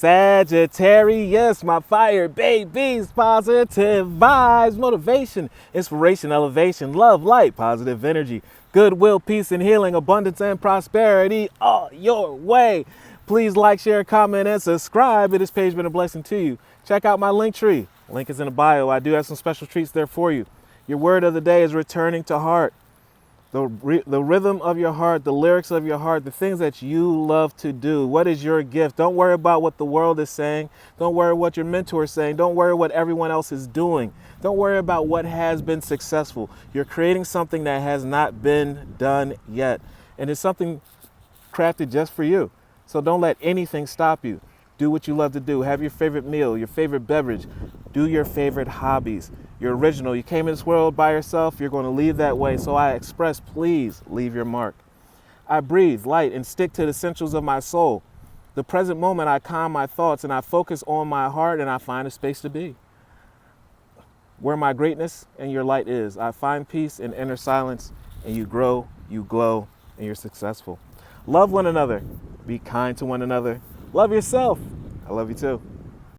Sagittarius, my fire babies, positive vibes, motivation, inspiration, elevation, love, light, positive energy, goodwill, peace, and healing, abundance, and prosperity all your way. Please like, share, comment, and subscribe. It has page been a blessing to you. Check out my LinkTree. Link is in the bio. I do have some special treats there for you. Your word of the day is returning to heart. The rhythm of your heart, the lyrics of your heart, the things that you love to do. What is your gift? Don't worry about what the world is saying. Don't worry what your mentor is saying. Don't worry what everyone else is doing. Don't worry about what has been successful. You're creating something that has not been done yet. And it's something crafted just for you. So don't let anything stop you. Do what you love to do. Have your favorite meal, your favorite beverage. Do your favorite hobbies. You're original. You came in this world by yourself. You're going to leave that way. So I express, please leave your mark. I breathe light and stick to the essentials of my soul. The present moment, I calm my thoughts and I focus on my heart and I find a space to be. Where my greatness and your light is, I find peace in inner silence, and you grow, you glow, and you're successful. Love one another. Be kind to one another. Love yourself. I love you too.